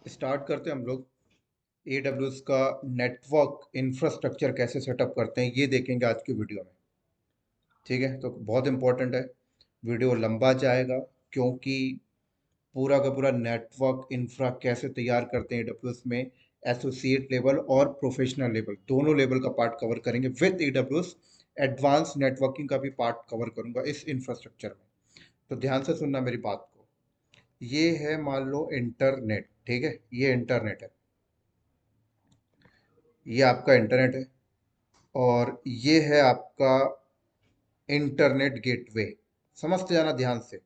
Start करते हैं हम लोग। AWS का नेटवर्क इंफ्रास्ट्रक्चर कैसे सेटअप करते हैं ये देखेंगे आज की वीडियो में। ठीक है, तो बहुत इंपॉर्टेंट है। वीडियो लंबा जाएगा क्योंकि पूरा का पूरा नेटवर्क इंफ्रा कैसे तैयार करते हैं AWS में, एसोसिएट लेवल और प्रोफेशनल लेवल दोनों लेवल का पार्ट कवर करेंगे। विद AWS एडवांस नेटवर्किंग का भी पार्ट कवर करूंगा इस इंफ्रास्ट्रक्चर में। तो ध्यान से सुनना मेरी बात को। ये है, मान लो इंटरनेट। ठीक है, ये इंटरनेट है, ये आपका इंटरनेट है। और ये है आपका इंटरनेट गेटवे। समझते जाना ध्यान से।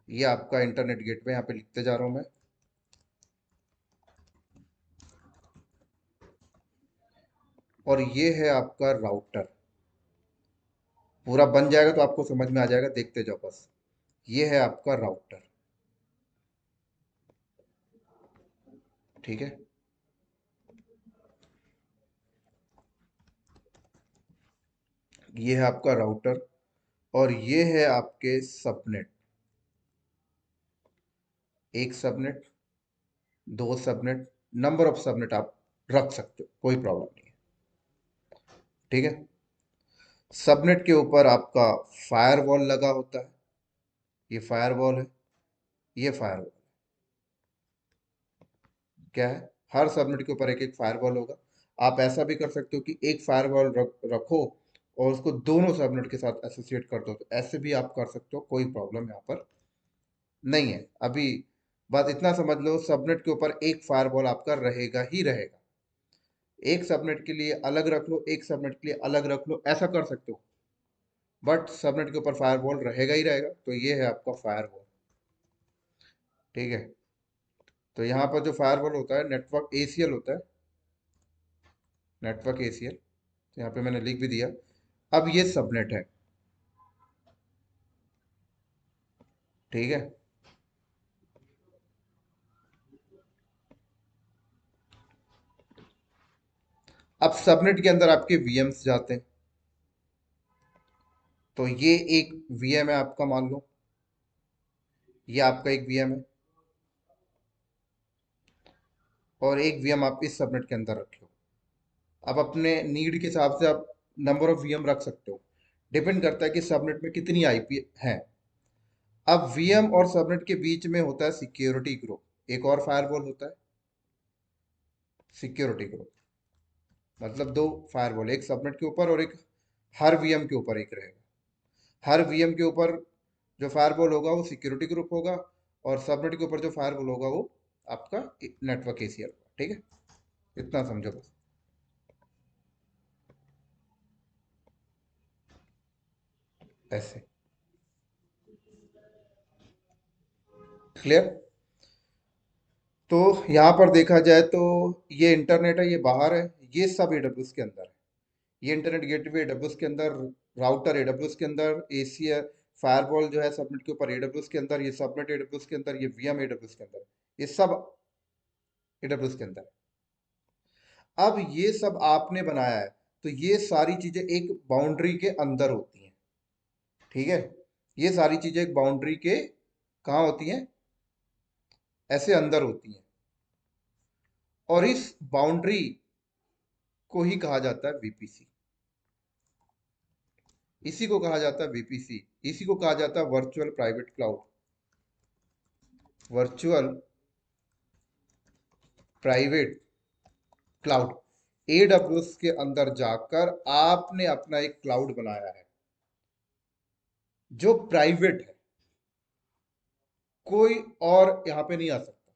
ये आपका इंटरनेट गेटवे, यहाँ पे लिखते जा रहा हूं मैं। और ये है आपका राउटर। पूरा बन जाएगा तो आपको समझ में आ जाएगा, देखते जाओ बस। ये है आपका राउटर। ठीक है, ये है आपका राउटर। और ये है आपके सबनेट। एक सबनेट, दो सबनेट, नंबर ऑफ सबनेट आप रख सकते हो, कोई प्रॉब्लम नहीं है। ठीक है, सबनेट के ऊपर आपका फायरवॉल लगा होता है। ये फायरवॉल है, ये फायरवॉल क्या है। हर सबनेट के ऊपर एक एक फायरवॉल होगा। आप ऐसा भी कर सकते हो कि एक फायरवॉल रखो और उसको दोनों सबनेट के साथ एसोसिएट कर दो, तो ऐसे भी आप कर सकते हो, कोई प्रॉब्लम यहाँ पर नहीं है। अभी बात इतना समझ लो, सबनेट के ऊपर एक फायरवॉल आपका रहेगा ही रहेगा। एक सबनेट के लिए अलग रख लो, एक सबनेट के लिए अलग रख लो, ऐसा कर सकते हो। बट सबनेट के ऊपर फायरवॉल रहेगा ही रहेगा। तो ये है आपका फायरवॉल। ठीक है, तो यहाँ पर जो फायरवॉल होता है नेटवर्क ACL होता है, नेटवर्क ACL। तो यहाँ पे मैंने लिख भी दिया। अब ये सबनेट है। ठीक है, अब सबनेट के अंदर आपके VMs जाते हैं। तो ये एक VM है आपका, मान लो ये आपका एक VM है। और एक VM आप इस सबनेट के अंदर रख लो। अब अपने नीड के हिसाब से आप नंबर ऑफ VM रख सकते हो। डिपेंड करता है कि सबनेट में कितनी IP है। अब VM और सबनेट के बीच में होता है सिक्योरिटी ग्रुप। एक और फायरवॉल होता है सिक्योरिटी ग्रुप। मतलब दो फायरवॉल, एक सबनेट के ऊपर और एक हर VM के ऊपर एक रहेगा। हर VM के ऊपर जो फायरवॉल होगा वो सिक्योरिटी ग्रुप होगा। और सबनेट के ऊपर जो फायरवॉल होगा वो आपका नेटवर्क ACL होगा। ठीक है, इतना समझो बस। ऐसे क्लियर। तो यहाँ पर देखा जाए तो ये इंटरनेट है, ये बाहर है, ये सब AWS के अंदर है। ये इंटरनेट गेटवे AWS के अंदर, राउटर AWS के अंदर, ACL फायरवॉल जो है सबनेट के ऊपर AWS के अंदर, ये सबनेट AWS के अंदर, ये VM AWS के अंदर, ये सब AWS के अंदर है। अब ये सब आपने बनाया है, तो ये सारी चीजें एक बाउंड्री के अंदर होती हैं। ठीक है, ये सारी चीजें एक बाउंड्री के कहाँ होती हैं, ऐसे अंदर होती हैं। और इस बाउंड्री को ही कहा जाता है VPC। इसी को कहा जाता है VPC। इसी को कहा जाता है virtual private cloud. Virtual private cloud. AWS के अंदर जाकर आपने अपना एक क्लाउड बनाया है जो प्राइवेट है। कोई और यहाँ पे नहीं आ सकता।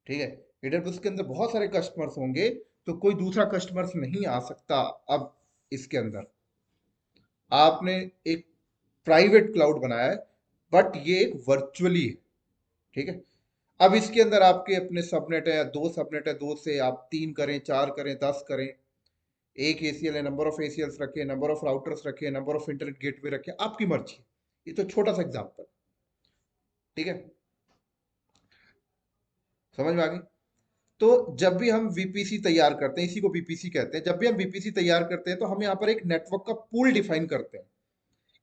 ठीक है, AWS के अंदर बहुत सारे कस्टमर्स होंगे, तो कोई दूसरा कस्टमर्स नहीं आ सकता। अब इसके अंदर आपने एक प्राइवेट क्लाउड बनाया है, बट ये एक वर्चुअली है। ठीक है, अब इसके अंदर आपके अपने सबनेट है, दो सबनेट है, दो से आप 3 करें, 4 करें, 10 करें। एक ACL है, नंबर ऑफ ACLs रखे, नंबर ऑफ राउटर्स रखे, नंबर ऑफ इंटरनेट गेटवे रखे, आपकी मर्जी। ये तो छोटा सा एग्जांपल। ठीक है, समझ में आ गई। तो जब भी हम VPC तैयार करते हैं, इसी को VPC कहते हैं, जब भी हम VPC तैयार करते हैं तो हम यहाँ पर एक नेटवर्क का पूल डिफाइन करते हैं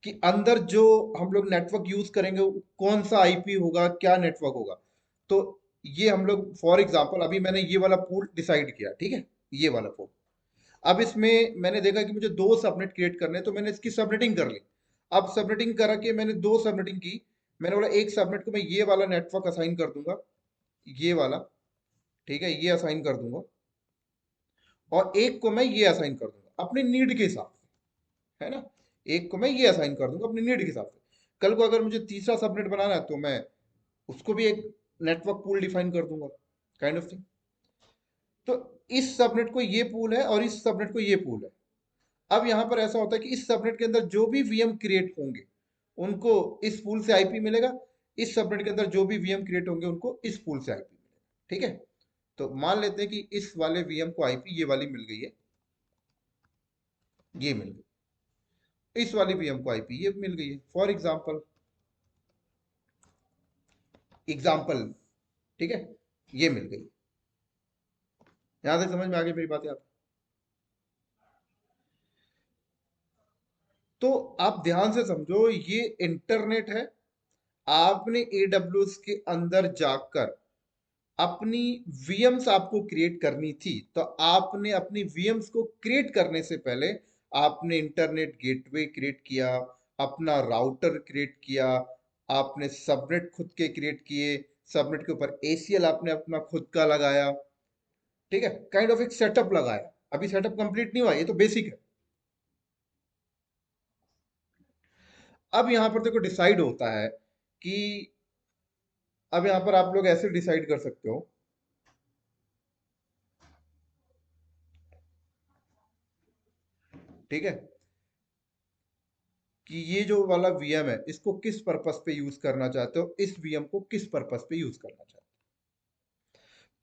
कि अंदर जो हम लोग नेटवर्क यूज करेंगे वो कौन सा आईपी होगा, क्या नेटवर्क होगा। तो ये हम लोग फॉर एग्जांपल अभी मैंने ये वाला पूल डिसाइड किया, ठीक है, ये वाला पूल। अब इसमें मैंने देखा कि मुझे दो सबनेट क्रिएट करने हैं, तो मैंने इसकी सबनेटिंग कर ली। अब सबनेटिंग करा के मैंने दो सबनेटिंग की। मैंने बोला एक सबनेट को मैं ये वाला नेटवर्क असाइन कर दूंगा, ये वाला, ठीक है, ये असाइन कर दूंगा, और एक को मैं ये असाइन कर दूंगा अपनी नीड के हिसाब से, है ना। एक को मैं ये असाइन कर दूंगा अपनी नीड के हिसाब से। कल को अगर मुझे तीसरा सबनेट बनाना है तो मैं उसको भी एक नेटवर्क पूल डिफाइन कर दूंगा, काइंड ऑफ थिंग। तो इस सबनेट को ये पूल है और इस सबनेट को ये पूल है। अब यहाँ पर ऐसा होता है कि इस सबनेट के अंदर जो भी वीएम क्रिएट होंगे उनको इस पूल से आईपी मिलेगा। इस सबनेट के अंदर जो भी वीएम क्रिएट होंगे उनको इस पूल से आईपी मिलेगा, ठीक है। तो मान लेते हैं कि इस वाले वीएम को आईपी ये वाली मिल गई है, ये मिल गई। इस वाली वीएम को आईपी ये मिल गई है, फॉर एग्जांपल, एग्जांपल, ठीक है, ये मिल गई। यहां तक समझ में आ गई मेरी बातें आप? तो आप ध्यान से समझो, ये इंटरनेट है। आपने एडब्ल्यूएस के अंदर जाकर अपनी वीएम्स आपको क्रिएट करनी थी, तो आपने अपनी वीएम्स को क्रिएट करने से पहले आपने इंटरनेट गेटवे क्रिएट किया, अपना राउटर क्रिएट किया, आपने सबनेट खुद के क्रिएट किए, सबनेट के ऊपर एसीएल आपने अपना खुद का लगाया, ठीक है, काइंड ऑफ एक सेटअप लगाया। अभी सेटअप कंप्लीट नहीं हुआ, ये तो बेसिक है। अब यहां पर देखो डिसाइड होता है कि अब यहां पर आप लोग ऐसे डिसाइड कर सकते हो, ठीक है, कि ये जो वाला वीएम है इसको किस पर्पस पे यूज करना चाहते हो, इस वीएम को किस पर्पस पे यूज करना चाहते हो।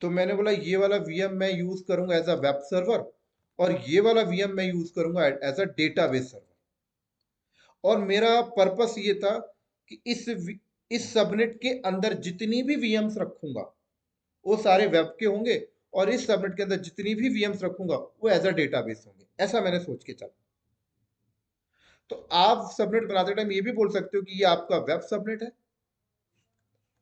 तो मैंने बोला ये वाला वीएम मैं यूज करूंगा एज अ वेब सर्वर, और ये वाला वीएम मैं यूज करूंगा एज अ डेटाबेस सर्वर। और मेरा पर्पस ये था कि इस सबनेट के अंदर जितनी भी वीएम्स रखूंगा वो सारे वेब के होंगे, और इस सबनेट के अंदर जितनी भी वीएम्स रखूंगा वो एज अ डेटाबेस होंगे, ऐसा मैंने सोच के चला। तो आप सबनेट बनाते टाइम ये भी बोल सकते हो कि ये आपका वेब सबनेट है,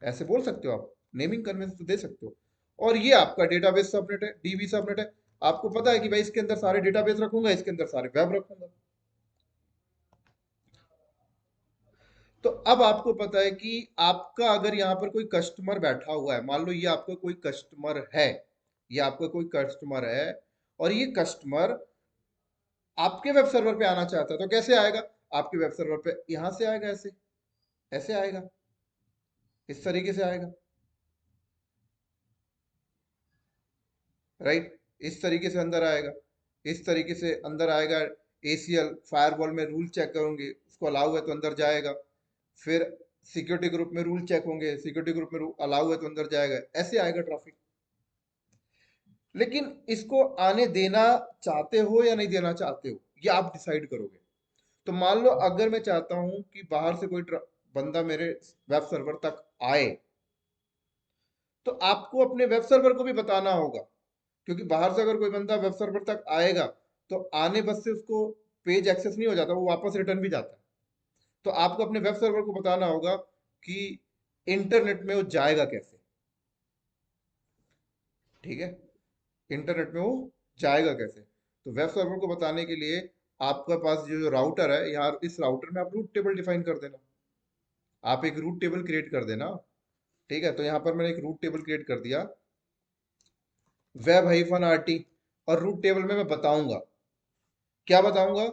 ऐसे बोल सकते हो आप, नेमिंग कन्वेंस तो दे सकते हो। और ये आपका डेटाबेस सबनेट है, डीबी सबनेट है। आपको पता है कि भाई इसके अंदर सारे डेटाबेस रखूंगा, इसके अंदर सारे वेब रखूंगा। तो अब आपको पता है कि आपका अगर यहाँ पर कोई कस्टमर बैठा हुआ है, मान लो ये आपका कोई कस्टमर है, ये आपका कोई कस्टमर है, और ये कस्टमर आपके वेब सर्वर पे आना चाहता है, तो कैसे आएगा? आपके वेब सर्वर पे यहां से आएगा, ऐसे, ऐसे आएगा, इस तरीके से आएगा, राइट, इस तरीके से अंदर आएगा, इस तरीके से अंदर आएगा। एसीएल फायरवॉल में रूल चेक करोगे, उसको अलाउ है तो अंदर जाएगा। फिर सिक्योरिटी ग्रुप में रूल चेक होंगे, सिक्योरिटी ग्रुप में अलाउ है तो अंदर जाएगा, ऐसे आएगा ट्रैफिक। लेकिन इसको आने देना चाहते हो या नहीं देना चाहते हो, ये आप डिसाइड करोगे। तो मान लो अगर मैं चाहता हूं कि बाहर से कोई बंदा मेरे वेब सर्वर तक आए, तो आपको अपने वेब सर्वर को भी बताना होगा, क्योंकि बाहर से अगर कोई बंदा वेब सर्वर तक आएगा तो आने बस से उसको पेज एक्सेस नहीं हो जाता, वो वापस रिटर्न भी जाता है। तो आपको अपने वेब सर्वर को बताना होगा कि इंटरनेट में वो जाएगा कैसे, ठीक है, इंटरनेट में वो जाएगा कैसे। तो वेब सर्वर को बताने के लिए आपके पास जो राउटर है, यार इस राउटर में आप रूट टेबल डिफाइन कर देना, आप एक रूट टेबल क्रिएट कर देना, ठीक है। तो यहाँ पर मैंने एक रूट टेबल क्रिएट कर दिया, वेब हाइफन आरटी, और रूट टेबल में मैं बताऊंगा, क्या बताऊंगा,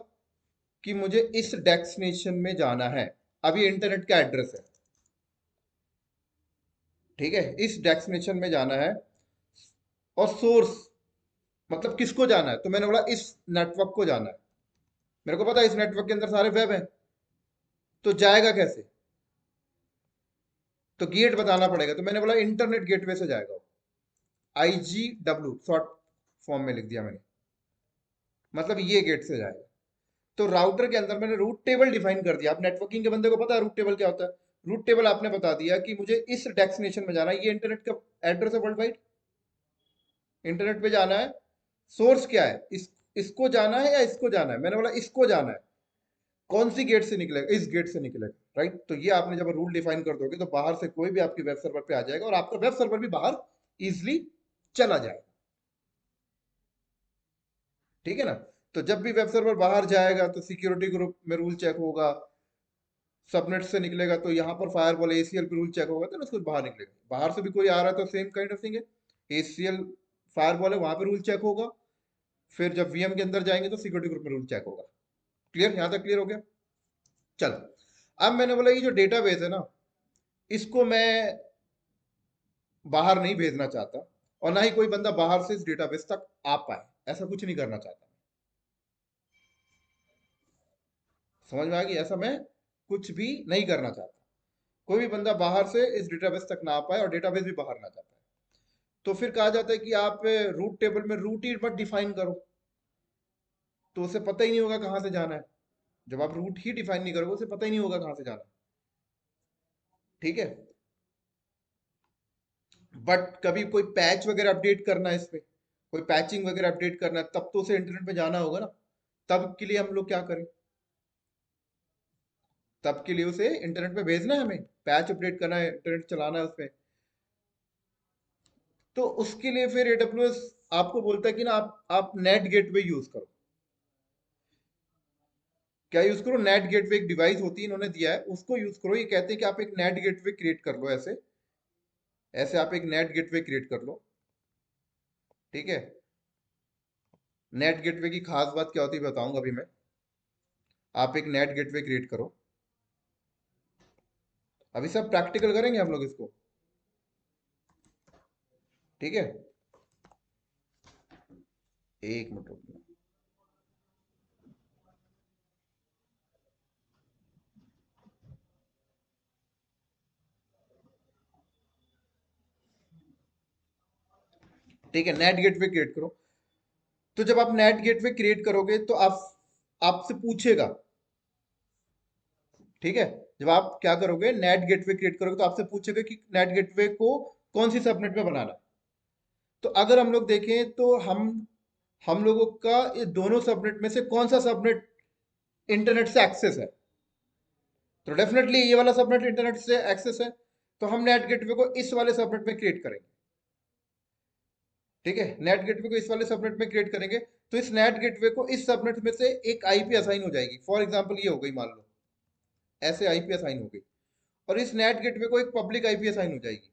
कि मुझे इस डेस्टिनेशन में जाना है। अब ये इंटरनेट का एड्रेस है, ठीक है, इस डेस्टिनेशन में जाना है। और सोर्स मतलब किसको जाना है, तो मैंने बोला इस नेटवर्क को जाना है। मेरे को पता है इस नेटवर्क के अंदर सारे वेब हैं, तो जाएगा कैसे, तो गेट बताना पड़ेगा। तो मैंने बोला इंटरनेट गेटवे से जाएगा, IGW शॉर्ट फॉर्म में लिख दिया मैंने, मतलब ये गेट से जाएगा। तो राउटर के अंदर मैंने रूट टेबल डिफाइन कर दिया। अब नेटवर्किंग के बंदे को पता है रूट टेबल क्या होता है। रूट टेबल आपने बता दिया कि मुझे इस डेस्टिनेशन में जाना है, ये इंटरनेट का एड्रेस है, वर्ल्ड वाइड इंटरनेट पे जाना है। सोर्स क्या है, इसको जाना है या इसको जाना है, मैंने बोला इसको जाना है। कौन सी गेट से निकलेगा, इस गेट से निकलेगा, राइट। तो ये आपने जब रूल डिफाइन कर दोगे तो बाहर से कोई भी आपके वेब सर्वर पे आ जाएगा और आपका वेब सर्वर भी बाहर इजिली चला जाएगा, ठीक है ना। तो जब भी वेब सर्वर बाहर जाएगा तो सिक्योरिटी ग्रुप में रूल चेक होगा, सबनेट से निकलेगा तो यहाँ पर फायरवॉल एसीएल पे रूल चेक होगा तो ना उसको बाहर निकलेगा। बाहर से भी कोई आ रहा है तो सेम काइंड ऑफ थिंग है, एसीएल फायरवॉल है वहां पे रूल चेक होगा, फिर जब वीएम के अंदर जाएंगे तो सिक्योरिटी ग्रुप में रूल चेक होगा। क्लियर, यहाँ तक क्लियर हो गया। चल, अब मैंने बोला ये जो डेटाबेस है ना, इसको मैं बाहर नहीं भेजना चाहता और ना ही कोई बंदा बाहर से इस डेटाबेस तक आ पाए, ऐसा कुछ नहीं करना चाहता। समझ में आ गई, ऐसा मैं कुछ भी नहीं करना चाहता। कोई भी बंदा बाहर से इस डेटाबेस तक ना आ पाए और डेटाबेस भी बाहर ना जा पाए। तो फिर कहा जाता है कि आप रूट टेबल में रूट ही मत डिफाइन करो, तो उसे पता ही नहीं होगा कहाँ से जाना है। जब आप रूट ही डिफाइन नहीं करोगे उसे पता ही नहीं होगा कहाँ से जाना है, ठीक है। बट कभी कोई पैच वगैरह अपडेट करना है, इसमें कोई पैचिंग वगैरह अपडेट करना है, तब तो उसे इंटरनेट पे जाना होगा ना। तब के लिए हम लोग क्या करें, तब के लिए उसे इंटरनेट पे भेजना है, हमें पैच अपडेट करना है, इंटरनेट चलाना है उसमें। तो उसके लिए फिर एडब्ल्यूएस आपको बोलता है कि ना आप नेट गेटवे यूज करो। क्या यूज करो, नेट गेटवे एक डिवाइस होती है, इन्होंने दिया है उसको यूज करो। ये कहते हैं कि आप एक नेट गेटवे क्रिएट कर लो, ऐसे ऐसे आप एक नेट गेटवे क्रिएट कर लो, ठीक है। नेट गेटवे की खास बात क्या होती है बताऊंगा अभी मैं। आप एक नेट गेटवे क्रिएट करो, अभी सब प्रैक्टिकल करेंगे हम लोग इसको, ठीक है। एक मिनट रुकना। ठीक है, नेट गेटवे क्रिएट करो। तो जब आप नेट गेटवे क्रिएट करोगे तो आप आपसे पूछेगा, ठीक है। जब आप क्या करोगे, नेट गेटवे क्रिएट करोगे तो आपसे पूछेगा कि नेट गेटवे को कौन सी सबनेट में बनाना है। तो अगर हम लोग देखें तो हम लोगों का ये दोनों सबनेट में से कौन सा सबनेट इंटरनेट से एक्सेस है, तो डेफिनेटली ये वाला सबनेट इंटरनेट से एक्सेस है। तो हम नेट गेटवे को इस वाले सबनेट में क्रिएट करेंगे, ठीक है। नेट गेटवे को इस वाले सबनेट में क्रिएट करेंगे तो इस नेट गेटवे को इस सबनेट में से एक आईपी असाइन हो जाएगी। फॉर एग्जांपल ये हो गई, मान लो ऐसे आईपी असाइन हो गई, और इस नेट गेटवे को एक पब्लिक आईपी असाइन हो जाएगी,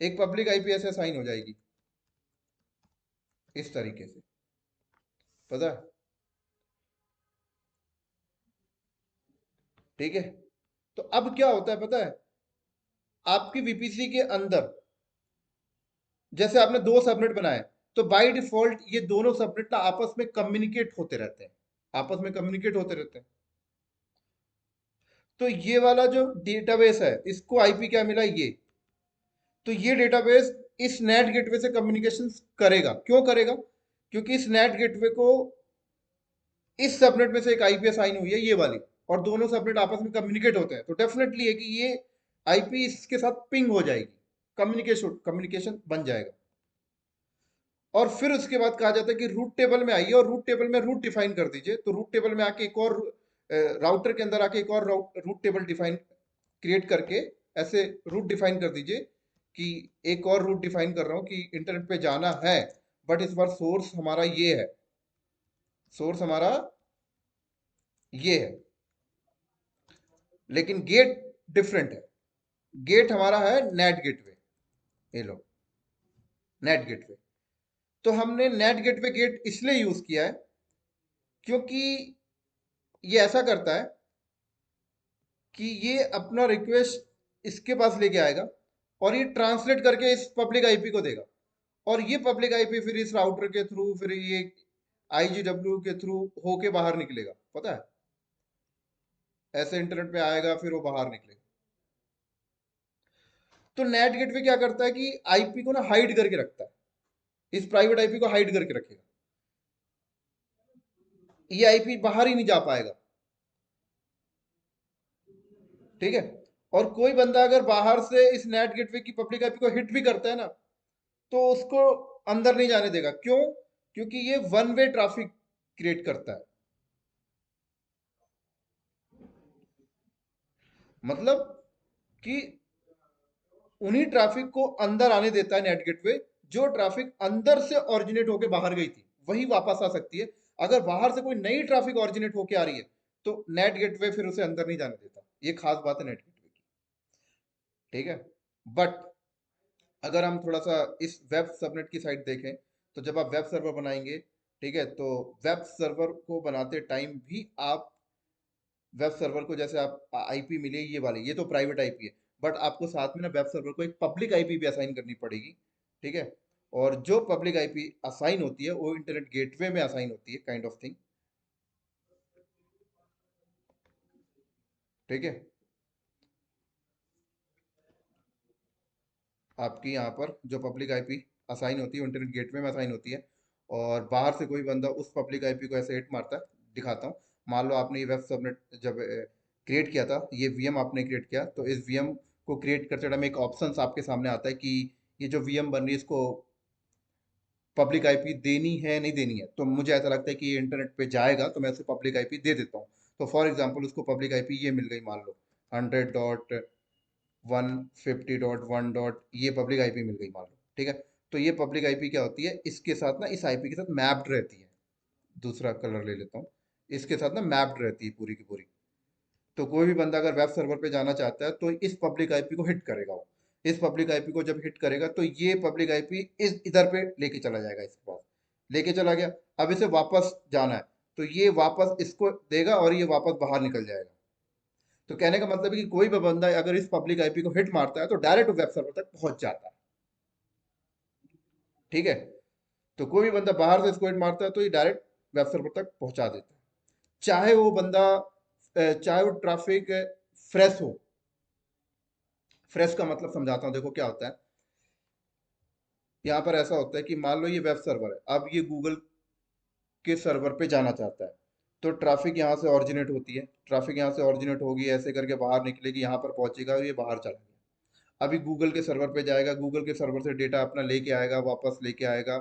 एक पब्लिक आईपी ऐसे असाइन हो जाएगी इस तरीके से, पता है, ठीक है। तो अब क्या होता है पता है, आपकी वीपीसी के अंदर जैसे आपने दो सबनेट बनाए, तो बाय डिफॉल्ट ये दोनों सबनेट ना आपस में कम्युनिकेट होते रहते हैं, आपस में कम्युनिकेट होते रहते हैं। तो ये वाला जो डेटाबेस है इसको आईपी क्या मिला, ये। तो ये डेटाबेस इस नेट गेटवे से कम्युनिकेशन करेगा, क्यों करेगा, क्योंकि इस नेट गेटवे को इस सबनेट में से एक आईपी असाइन हुई है, ये वाली, और दोनों सबनेट आपस में कम्युनिकेट होते हैं, तो डेफिनेटली है कि ये आईपी इसके साथ पिंग हो जाएगी, कम्युनिकेशन कम्युनिकेशन बन जाएगा। और फिर उसके बाद कहा जाता है कि रूट टेबल में आइए और रूट टेबल में रूट डिफाइन कर दीजिए। तो रूट टेबल में आके एक और राउटर के अंदर आके एक और रूट टेबल डिफाइन क्रिएट करके ऐसे रूट डिफाइन कर दीजिए कि एक और रूट डिफाइन कर रहा हूँ कि इंटरनेट पे जाना है, बट इस बार सोर्स हमारा ये है, सोर्स हमारा ये है, लेकिन गेट डिफरेंट है। गेट हमारा है नेट गेटवे, ये लो नेट गेटवे। तो हमने नेट गेटवे गेट इसलिए यूज किया है क्योंकि ये ऐसा करता है कि ये अपना रिक्वेस्ट इसके पास लेके आएगा और ये ट्रांसलेट करके इस पब्लिक आईपी को देगा, और ये पब्लिक आईपी फिर इस राउटर के थ्रू, फिर ये आईजीडब्ल्यू के थ्रू होके बाहर निकलेगा, पता है, ऐसे इंटरनेट पे आएगा फिर वो बाहर निकलेगा। तो नेट गेटवे क्या करता है कि आईपी को ना हाइड करके रखता है, इस प्राइवेट आईपी को हाइड करके रखेगा, ये आईपी बाहर ही नहीं जा पाएगा, ठीक है। और कोई बंदा अगर बाहर से इस नेट गेटवे की पब्लिक आईपी को हिट भी करता है ना, तो उसको अंदर नहीं जाने देगा, क्यों, क्योंकि ये वन वे ट्रैफिक क्रिएट करता है, मतलब कि उन्हीं ट्रैफिक को अंदर आने देता है नेट गेटवे, जो ट्रैफिक अंदर से ओरिजिनेट होके बाहर गई थी वही वापस आ सकती है। अगर बाहर से कोई नई ट्रैफिक ओरिजिनेट होके आ रही है तो नेट गेटवे फिर उसे अंदर नहीं जाने देता। ये खास बात है नेट गेटवे की। ठीक है। बट अगर हम थोड़ा सा इस वेब सबनेट की साइड देखें, तो जब आप वेब सर्वर बनाएंगे, ठीक है, तो वेब सर्वर को बनाते टाइम भी आप वेब सर्वर को, जैसे आप आईपी मिले ये वाली, ये तो प्राइवेट आईपी है, बट आपको साथ में ना वेब सर्वर को एक पब्लिक आईपी भी असाइन करनी पड़ेगी। ठीक है। और जो पब्लिक आईपी असाइन होती है वो इंटरनेट गेटवे में असाइन होती है, काइंड ऑफ थिंग। ठीक है। आपकी यहाँ पर जो पब्लिक आईपी असाइन होती है इंटरनेट गेटवे में असाइन होती है। और बाहर से कोई बंदा उस पब्लिक आईपी को ऐसे हिट मारता है। दिखाता हूँ। मान लो आपने ये वेब सबनेट जब क्रिएट किया था, ये वीएम आपने क्रिएट किया, तो इस वीएम को क्रिएट करते टाइम एक ऑप्शन आपके सामने आता है कि ये जो वीएम बन रही है इसको पब्लिक आईपी देनी है नहीं देनी है। तो मुझे ऐसा लगता है कि ये इंटरनेट पे जाएगा तो मैं उसे पब्लिक आईपी दे देता हूँ। तो फॉर एग्जांपल उसको पब्लिक आईपी ये मिल गई, मान लो 100.150.1 ये पब्लिक आईपी मिल गई मान लो। ठीक है। तो ये पब्लिक आईपी क्या होती है, इसके साथ ना, इस आईपी के साथ मैप्ड रहती है। दूसरा कलर ले लेता हूँ। इसके साथ ना मैप्ड रहती है पूरी की पूरी। तो कोई भी बंदा अगर वेब सर्वर पे जाना चाहता है तो इस पब्लिक आईपी को हिट करेगा वो। इस पब्लिक आईपी को जब हिट करेगा तो ये पब्लिक आईपी इस इधर पे लेके चला जाएगा, इसके पास लेके चला गया। अब इसे वापस जाना है तो ये वापस इसको देगा और ये वापस बाहर निकल जाएगा। तो कहने का मतलब है कि कोई भी बंदा अगर इस पब्लिक आईपी को हिट मारता है तो डायरेक्ट वेब सर्वर तक पहुंच जाता है। ठीक है। तो कोई भी बंदा बाहर से इसको हिट मारता है तो ये डायरेक्ट वेब सर्वर तक पहुंचा देता है। चाहे वो बंदा चाहे वो ट्रैफिक फ्रेश हो। फ्रेश का मतलब समझाता हूँ, देखो क्या होता है। यहाँ पर ऐसा होता है कि मान लो ये वेब सर्वर है, अब ये गूगल के सर्वर पे जाना चाहता है। तो ट्रैफिक यहाँ से ऑरिजिनेट होती है, ट्रैफिक यहाँ से ऑरिजिनेट होगी, ऐसे करके बाहर निकलेगी, यहाँ पर पहुंचेगा और ये बाहर चला गया। अभी गूगल के सर्वर पे जाएगा, गूगल के सर्वर से डेटा अपना लेके आएगा, वापस लेके आएगा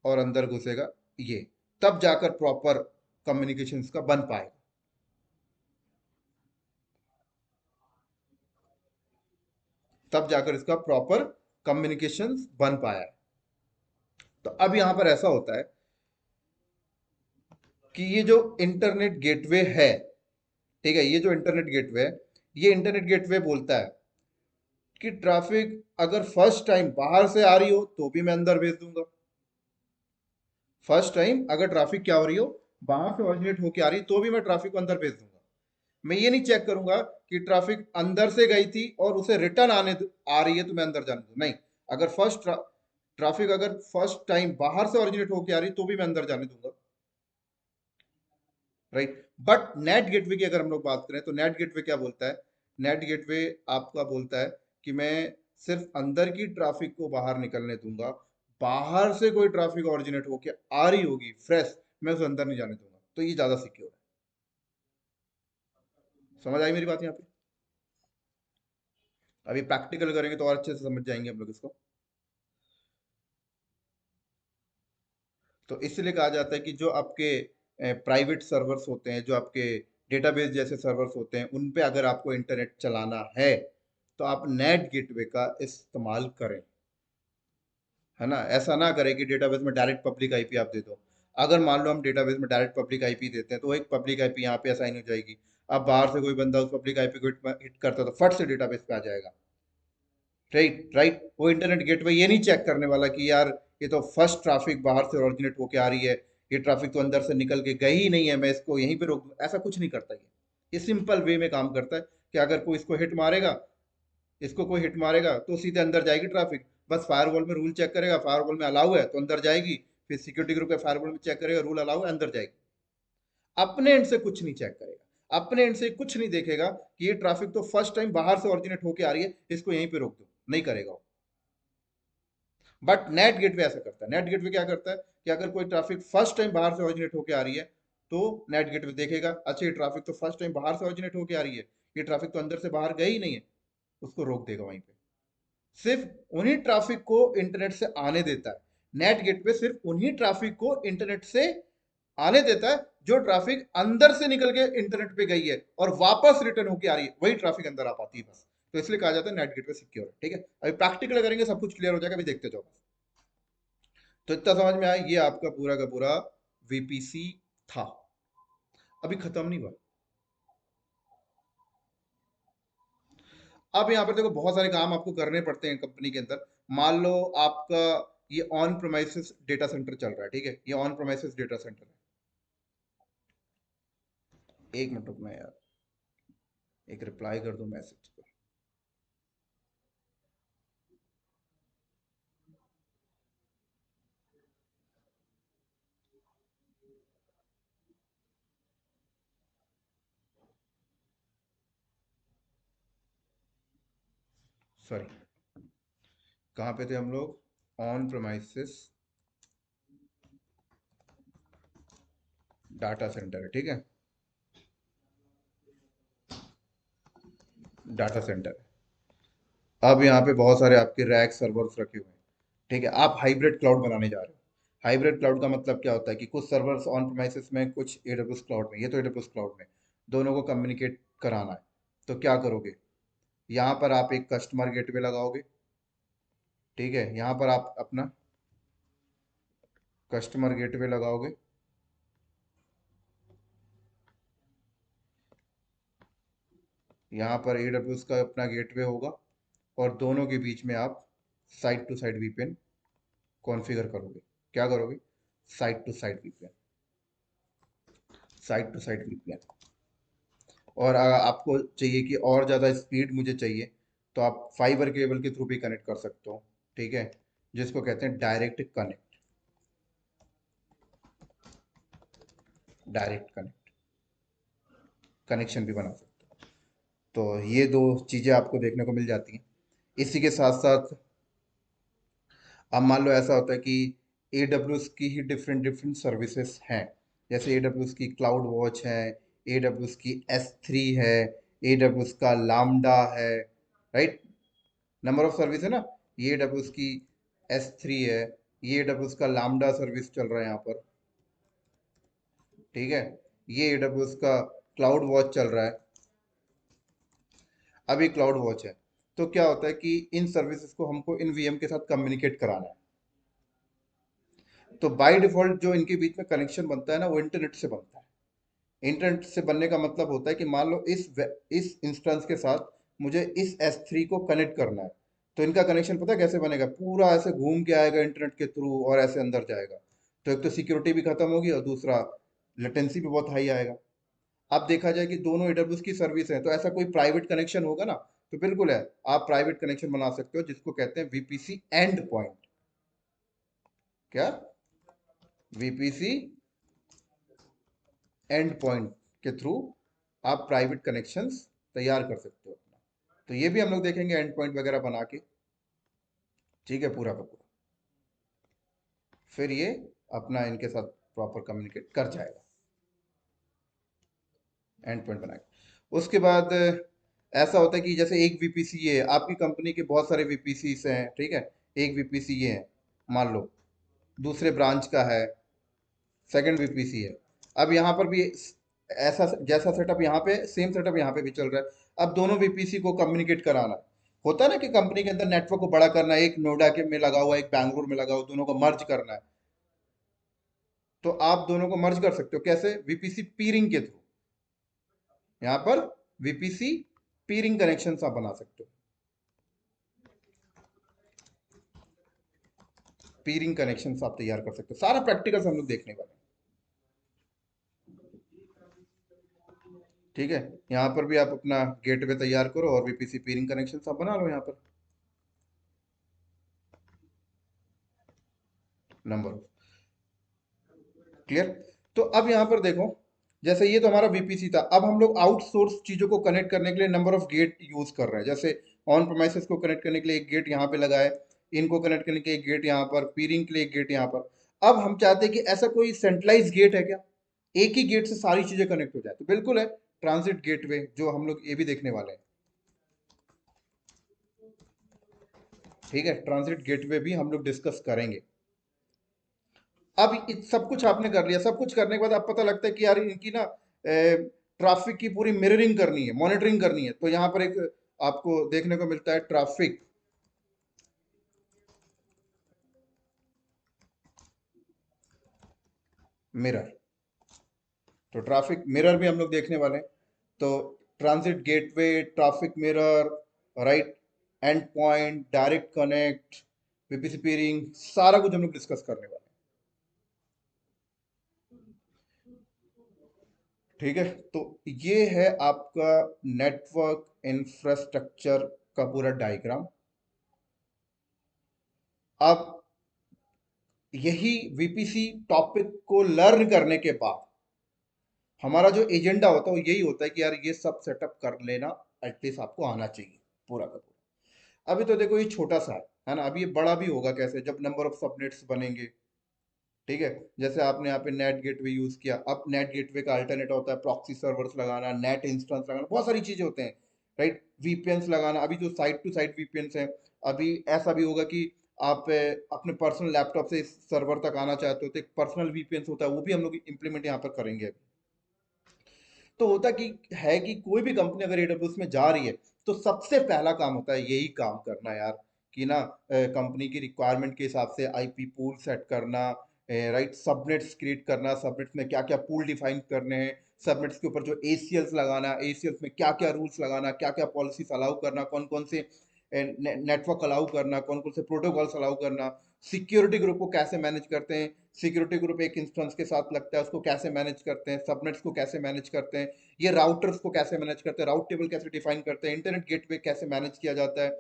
और अंदर घुसेगा। ये तब जाकर प्रॉपर कम्युनिकेशंस का बन पाएगा। तब जाकर इसका प्रॉपर कम्युनिकेशंस बन पाया है। तो अब यहाँ पर ऐसा होता है कि ये जो इंटरनेट गेटवे है, ठीक है, ये जो इंटरनेट गेटवे है, ये इंटरनेट गेटवे बोलता है कि ट्रैफिक अगर फर्स्ट टाइम बाहर से आ रही हो तो भी मैं अंदर भेज दूंगा। फर्स्ट टाइम अगर ट्रैफिक क्या हो रही हो, बाहर से ओरिजिनेट होके आ रही तो भी मैं ट्रैफिक को अंदर भेज दूंगा। मैं ये नहीं चेक करूंगा कि ट्रैफिक अंदर से गई थी और उसे रिटर्न आ रही है तो मैं अंदर जाने दूं, नहीं। अगर ट्रैफिक अगर फर्स्ट टाइम बाहर से ओरिजिनेट होके आ रही तो भी मैं अंदर जाने दूंगा। राइट। बट नेट गेटवे की अगर हम लोग बात करें तो नेट गेटवे क्या बोलता है। नेट गेटवे आपका बोलता है कि मैं सिर्फ अंदर की ट्रैफिक को बाहर निकलने दूंगा। बाहर से कोई ट्रैफिक ओरिजिनेट होके आ रही होगी फ्रेश, मैं उसे अंदर नहीं जाने दूंगा। तो ये ज्यादा सिक्योर है। समझ आई मेरी बात यहाँ पे। अभी प्रैक्टिकल करेंगे तो और अच्छे से समझ जाएंगे हम लोग इसको। तो इसलिए कहा जाता है कि जो आपके प्राइवेट सर्वर्स होते हैं, जो आपके डेटाबेस जैसे सर्वर्स होते हैं, उन पे अगर आपको इंटरनेट चलाना है तो आप नेट गेटवे का इस्तेमाल करें। है ना। ऐसा ना करें कि डेटाबेस में डायरेक्ट पब्लिक आईपी आप दे दो। अगर मान लो हम डेटाबेस में डायरेक्ट पब्लिक आईपी देते हैं तो एक पब्लिक आईपी यहाँ पे असाइन हो जाएगी। अब बाहर से कोई बंदा उस पब्लिक आईपी को हिट करता है तो फट से डेटाबेस पे आ जाएगा। Right right. वो इंटरनेट गेटवे ये नहीं चेक करने वाला कि यार ये तो फर्स्ट ट्रैफिक बाहर से ओरिजिनेट होके आ रही है, ये ट्रैफिक तो अंदर से निकल के गई ही नहीं है, मैं इसको यहीं पे रोक दूं। ऐसा कुछ नहीं करता ये सिंपल वे में काम करता है कि अगर कोई इसको हिट मारेगा, इसको कोई हिट मारेगा तो सीधे अंदर जाएगी ट्रैफिक। बस फायरवॉल में रूल चेक करेगा, फायरवॉल में अलाउ है तो अंदर जाएगी। फिर सिक्योरिटी ग्रुप के फायरवॉल में चेक करेगा, रूल अलाउ है, अंदर जाएगी। अपने एंड से कुछ नहीं चेक करेगा, अपने एंड से कुछ नहीं देखेगा कि ये ट्रैफिक तो फर्स्ट टाइम बाहर से ओरिजिनेट होके आ रही है, इसको यहीं पे रोक दो, नहीं करेगा वो। बट नेट गेटवे ऐसा करता है। नेट गेटवे क्या करता है कि अगर कोई ट्रैफिक फर्स्ट टाइम बाहर से ओरिजिनेट होकर आ रही है तो नेट गेटवे देखेगा, अच्छा ये ट्रैफिक तो फर्स्ट टाइम बाहर से ओरिजिनेट होकर आ रही है, ये ट्रैफिक तो अंदर से बाहर गई ही नहीं है, उसको रोक देगा वहीं पे। सिर्फ उन्हीं ट्रैफिक को इंटरनेट से आने देता है। नेट गेटवे सिर्फ उन्हीं ट्रैफिक को इंटरनेट से आने देता है जो ट्रैफिक अंदर से निकल के इंटरनेट पे गई है और वापस रिटर्न होके आ रही है, वही ट्रैफिक अंदर आ पाती है बस। तो इसलिए कहा जाता है नेट गेटवे सिक्योर है। ठीक है, अभी प्रैक्टिकल करेंगे, सब कुछ क्लियर हो जाएगा, अभी देखते जाओ। तो इतना समझ में आया, ये आपका पूरा का पूरा वीपीसी था। अभी खत्म नहीं हुआ। अब यहाँ पर देखो बहुत सारे काम आपको करने पड़ते हैं कंपनी के अंदर। मान लो आपका ये ऑन प्रोमाइसिस डेटा सेंटर चल रहा है, ठीक है, ये ऑन प्रोमाइसिस डेटा सेंटर है। एक मिनट रुकना यार, एक रिप्लाई कर दूं मैसेज को। सॉरी, कहाँ पे थे हम लोग? ऑन प्रोमाइसिस डाटा सेंटर है, ठीक है, डाटा सेंटर। अब यहाँ पे बहुत सारे आपके रैक सर्वर्स रखे हुए हैं, ठीक है। आप हाइब्रिड क्लाउड बनाने जा रहे हो। हाइब्रिड क्लाउड का मतलब क्या होता है कि कुछ सर्वर्स ऑन प्रेमाइसिस में, कुछ एडब्ल्यूएस क्लाउड में, ये तो एडब्ल्यूएस क्लाउड में, दोनों को कम्युनिकेट कराना है। तो क्या करोगे, यहाँ पर आप एक कस्टमर गेटवे लगाओगे, ठीक है, यहाँ पर आप अपना कस्टमर गेटवे लगाओगे। यहाँ पर एडब्ल्यूएस का अपना गेटवे होगा, और दोनों के बीच में आप side to side VPN configure करोगे। क्या करोगे? Side to side VPN, side to side VPN. और अगर आपको चाहिए कि और ज़्यादा स्पीड मुझे चाहिए, तो आप फाइबर केबल के थ्रू भी कनेक्ट कर सकते हो, ठीक है, जिसको कहते हैं direct connect. Direct connect connection भी बना सकते हो। तो ये दो चीज़ें आपको देखने को मिल जाती हैं। इसी के साथ साथ अब मान लो ऐसा होता है कि AWS की ही डिफरेंट डिफरेंट सर्विसेज हैं। जैसे AWS की क्लाउड वॉच है, AWS की S3 है, AWS का लामडा है, राइट, नंबर ऑफ सर्विस है ना। ये AWS की S3 है, ये AWS का लामडा सर्विस चल रहा है यहाँ पर, ठीक है, ये AWS का क्लाउड वॉच चल रहा है। अभी क्लाउड वॉच है, तो क्या होता है कि इन सर्विसेज को हमको इन VM के साथ कम्युनिकेट कराना है। तो बाय डिफॉल्ट जो इनके बीच में कनेक्शन बनता है ना, वो इंटरनेट से बनता है। इंटरनेट से बनने का मतलब होता है कि मान लो इस इंस्टेंस के साथ मुझे इस S3 को कनेक्ट करना है। तो इनका कनेक्शन पता है कैसे बनेगा? पूरा ऐसे घूम के आएगा इंटरनेट के थ्रू और ऐसे अंदर जाएगा। तो एक तो सिक्योरिटी भी खत्म होगी, और दूसरा लेटेंसी भी बहुत हाई आएगा। अब देखा जाए कि दोनों AWS की सर्विस है, तो ऐसा कोई प्राइवेट कनेक्शन होगा ना, तो बिल्कुल है, आप प्राइवेट कनेक्शन बना सकते हो, जिसको कहते हैं VPC एंड पॉइंट। क्या? VPC एंड पॉइंट के थ्रू आप प्राइवेट कनेक्शंस तैयार कर सकते हो अपना। तो ये भी हम लोग देखेंगे एंड पॉइंट वगैरह बना के, ठीक है, पूरा का पूरा। फिर ये अपना इनके साथ प्रॉपर कम्युनिकेट कर जाएगा, एंड पॉइंट बना के। उसके बाद ऐसा होता है कि जैसे एक VPC ये है, आपकी कंपनी के बहुत सारे VPCs हैं, ठीक है, एक VPC ये है मान लो, दूसरे ब्रांच का है, सेकंड VPC है। अब यहाँ पर भी ऐसा जैसा सेटअप यहाँ पे, सेम सेटअप यहाँ पे भी चल रहा है। अब दोनों VPC को कम्युनिकेट कराना है। होता है ना कि कंपनी के अंदर नेटवर्क को बड़ा करना है, एक नोएडा के में लगा हुआ है, एक बैंगलोर में लगा हुआ, दोनों को मर्ज करना है। तो आप दोनों को मर्ज कर सकते हो कैसे? VPC पीरिंग के थ्रू। यहाँ पर VPC पीरिंग कनेक्शन आप बना सकते हो। पीरिंग कनेक्शन आप तैयार कर सकते हो। सारा प्रैक्टिकल्स हम लोग देखने वाले हैं, ठीक है। यहाँ पर भी आप अपना गेटवे तैयार करो और VPC पीरिंग कनेक्शन आप बना लो यहाँ पर। Number clear? तो अब यहाँ पर देखो, जैसे ये तो हमारा VPC था, अब हम लोग आउटसोर्स चीजों को कनेक्ट करने के लिए नंबर ऑफ गेट यूज कर रहे हैं। जैसे ऑन प्रोमाइसेस को कनेक्ट करने के लिए एक गेट यहाँ पे लगा है, इनको कनेक्ट करने के लिए एक गेट यहाँ पर, पीरिंग के लिए एक गेट यहाँ पर। अब हम चाहते हैं कि ऐसा कोई सेंट्रलाइज गेट है क्या, एक ही गेट से सारी चीजें कनेक्ट हो जाए? तो बिल्कुल है, ट्रांजिट गेटवे, जो हम लोग ये भी देखने वाले हैं, ठीक है, ट्रांजिट गेटवे भी हम लोग डिस्कस करेंगे। अब सब कुछ आपने कर लिया, सब कुछ करने के बाद अब पता लगता है कि यार इनकी ना ट्रैफिक की पूरी मिररिंग करनी है, मॉनिटरिंग करनी है। तो यहाँ पर एक आपको देखने को मिलता है ट्रैफिक मिरर। तो ट्रैफिक मिरर भी हम लोग देखने वाले हैं। तो transit gateway, traffic mirror, right, end point, direct connect, VPC peering, सारा कुछ हम लोग डिस्कस करने वाले हैं। ठीक है, तो ये है आपका नेटवर्क इंफ्रास्ट्रक्चर का पूरा डायग्राम। अब यही वीपीसी टॉपिक को लर्न करने के बाद हमारा जो एजेंडा होता है वो यही होता है कि यार ये सब सेटअप कर लेना एटलीस्ट आपको आना चाहिए पूरा का पूरा। अभी तो देखो ये छोटा सा है ना, अभी ये बड़ा भी होगा कैसे, जब नंबर ऑफ सबनेट्स बनेंगे। ठीक है, जैसे आपने यहाँ पे नेट गेटवे यूज किया, अब नेट गेटवे का अल्टरनेट होता है प्रॉक्सी सर्वर्स लगाना, नेट इंस्टेंस लगाना, बहुत सारी चीजें होते हैं, राइट, वीपीएन्स लगाना। अभी जो साइट टू साइट वीपीएन्स हैं, अभी ऐसा भी होगा कि आप अपने पर्सनल लैपटॉप से इस सर्वर तक आना चाहते हो तो एक पर्सनल वीपीएन होता है, वो भी हम लोग इम्प्लीमेंट यहाँ पर करेंगे। तो होता कि है कि कोई भी कंपनी अगर एडब्ल्यूएस में जा रही है तो सबसे पहला काम होता है यही काम करना यार, कि ना कंपनी की रिक्वायरमेंट के हिसाब से आईपी पूल सेट करना, राइट, सबनेट्स क्रिएट करना, सबनेट्स में क्या क्या पूल डिफाइन करने हैं, सबनेट्स के ऊपर जो एसीएल्स लगाना, एसीएल्स में क्या क्या रूल्स लगाना, क्या क्या पॉलिसीज अलाउ करना, कौन कौन से नेटवर्क अलाउ करना, कौन कौन से प्रोटोकॉल्स अलाउ करना, सिक्योरिटी ग्रुप को कैसे मैनेज करते हैं, सिक्योरिटी ग्रुप एक इंस्टेंस के साथ लगता है उसको कैसे मैनेज करते हैं, सबनेट्स को कैसे मैनेज करते हैं, ये राउटर्स को कैसे मैनेज करते हैं, राउट टेबल कैसे डिफाइन करते हैं, इंटरनेट गेटवे कैसे मैनेज किया जाता है।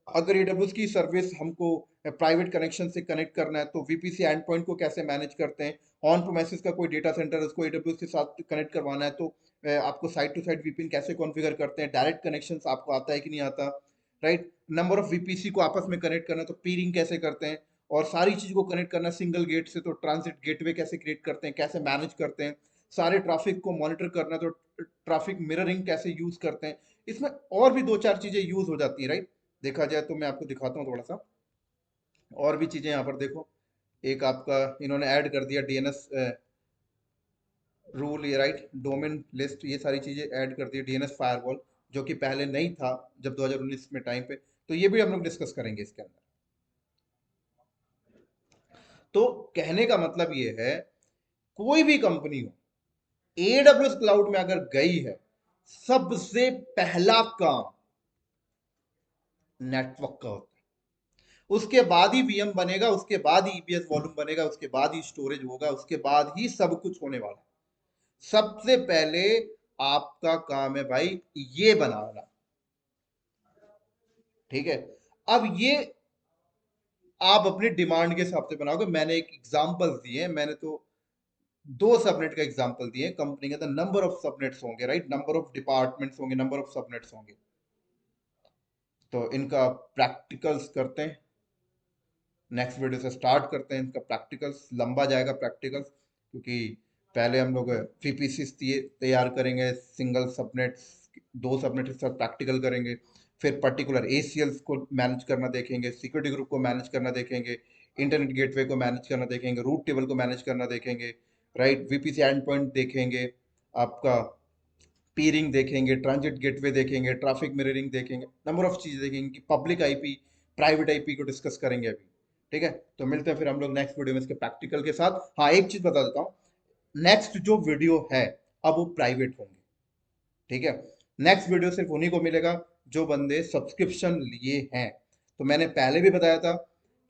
अगर एडब्ल्यूएस की सर्विस हमको प्राइवेट कनेक्शन से कनेक्ट करना है तो वीपीसी एंड पॉइंट को कैसे मैनेज करते हैं, ऑन प्रोमिसेस का कोई डेटा सेंटर उसको एडब्ल्यूएस के साथ कनेक्ट करवाना है तो आपको साइड टू साइड वीपीएन कैसे कॉन्फ़िगर करते हैं, डायरेक्ट कनेक्शंस आपको आता है कि नहीं आता, राइट, नंबर ऑफ वीपीसी को आपस में कनेक्ट करना तो पीरिंग कैसे करते हैं, और सारी चीज को कनेक्ट करना सिंगल गेट से तो ट्रांजिट गेटवे कैसे क्रिएट करते हैं, कैसे मैनेज करते हैं, सारे ट्रैफिक को मॉनिटर करना तो ट्रैफिक मिररिंग कैसे यूज करते हैं। इसमें और भी दो चार चीजें यूज हो जाती है, राइट। देखा जाए तो मैं आपको दिखाता हूँ थोड़ा सा और भी चीजें यहाँ पर देखो। एक आपका इन्होंने ऐड कर दिया डीएनएस रूल, ये राइट, डोमेन लिस्ट, ये सारी चीजें ऐड कर दी, डीएनएस फायरवॉल जो कि पहले नहीं था जब 2019 में टाइम पे। तो ये भी हम लोग डिस्कस करेंगे इसके अंदर। तो कहने का मतलब ये है, कोई भी कंपनी हो एडब्ल्यूएस क्लाउड में अगर गई है, सबसे पहला काम नेटवर्क का होता है, उसके बाद ही वीएम बनेगा, उसके बाद ही ईबीएस वॉल्यूम बनेगा, उसके बाद ही स्टोरेज होगा, उसके बाद ही सब कुछ होने वाला है। सबसे पहले आपका काम है भाई ये बनाना। ठीक है, अब ये आप अपनी डिमांड के हिसाब से बनाओगे। मैंने एक एग्जांपल दिए, मैंने तो दो सबनेट का एग्जांपल दिए, कंपनी के अंदर नंबर ऑफ सबनेट्स होंगे, राइट, नंबर ऑफ डिपार्टमेंट्स होंगे, नंबर ऑफ सबनेट्स होंगे। तो इनका प्रैक्टिकल्स करते हैं, नेक्स्ट वीडियो से स्टार्ट करते हैं इनका प्रैक्टिकल्स, लंबा जाएगा प्रैक्टिकल्स क्योंकि पहले हम लोग पीपीसी तैयार करेंगे सिंगल सबनेट्स, दो सबनेट के साथ प्रैक्टिकल करेंगे, फिर पर्टिकुलर एसीएल्स को मैनेज करना देखेंगे, सिक्योरिटी ग्रुप को मैनेज करना देखेंगे, इंटरनेट गेटवे को मैनेज करना देखेंगे, रूट टेबल को मैनेज करना देखेंगे, राइट, वीपीसी एंड पॉइंट देखेंगे, आपका पीरिंग देखेंगे, ट्रांजिट गेटवे देखेंगे, ट्रैफिक मिररिंग देखेंगे, नंबर ऑफ चीजें देखेंगे कि पब्लिक आईपी, प्राइवेट आईपी को डिस्कस करेंगे अभी। ठीक है, तो मिलते हैं फिर हम लोग नेक्स्ट वीडियो में इसके प्रैक्टिकल के साथ। हाँ, एक चीज बता देता हूँ, नेक्स्ट जो वीडियो है अब वो प्राइवेट होंगे। ठीक है, नेक्स्ट वीडियो सिर्फ उन्हीं को मिलेगा जो बंदे सब्सक्रिप्शन लिए हैं। तो मैंने पहले भी बताया था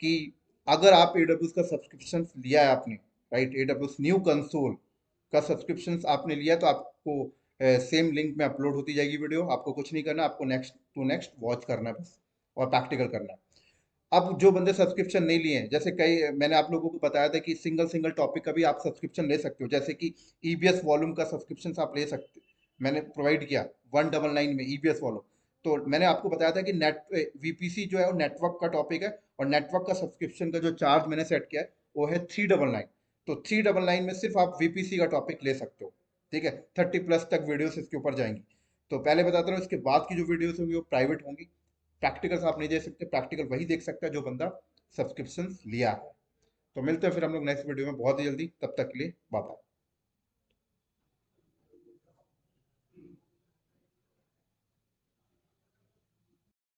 कि अगर आप एडब्ल्यूएस का सब्सक्रिप्शन लिया है आपने, राइट, एडब्ल्यूएस न्यू कंसोल का सब्सक्रिप्शन आपने लिया तो आपको सेम लिंक में अपलोड होती जाएगी वीडियो, आपको कुछ नहीं करना, आपको नेक्स्ट टू नेक्स्ट वॉच करना है बस, और प्रैक्टिकल करना है। अब जो बंदे सब्सक्रिप्शन नहीं लिए हैं, जैसे कई मैंने आप लोगों को बताया था कि सिंगल सिंगल टॉपिक का भी आप सब्सक्रिप्शन ले सकते हो, जैसे कि ईबीएस वॉल्यूम का सब्सक्रिप्शन आप ले सकते, मैंने प्रोवाइड किया 199 में ईबीएस वॉल्यूम। तो मैंने आपको बताया था कि नेट वीपीसी जो है वो नेटवर्क का टॉपिक है, और नेटवर्क का सब्सक्रिप्शन का जो चार्ज मैंने सेट किया है वो है 399। तो 399 में सिर्फ आप वीपीसी का टॉपिक ले सकते हो। ठीक है, 30+ तक वीडियोस इसके ऊपर जाएंगी। तो पहले बताता हूँ, इसके बाद की जो वीडियोस होंगी वो प्राइवेट होंगी। प्रैक्टिकल्स आप नहीं दे सकते, प्रैक्टिकल वही देख सकता है जो बंदा सब्सक्रिप्शन लिया है। तो मिलते हैं फिर हम लोग नेक्स्ट वीडियो में बहुत ही जल्दी, तब तक के लिए बाय बाय।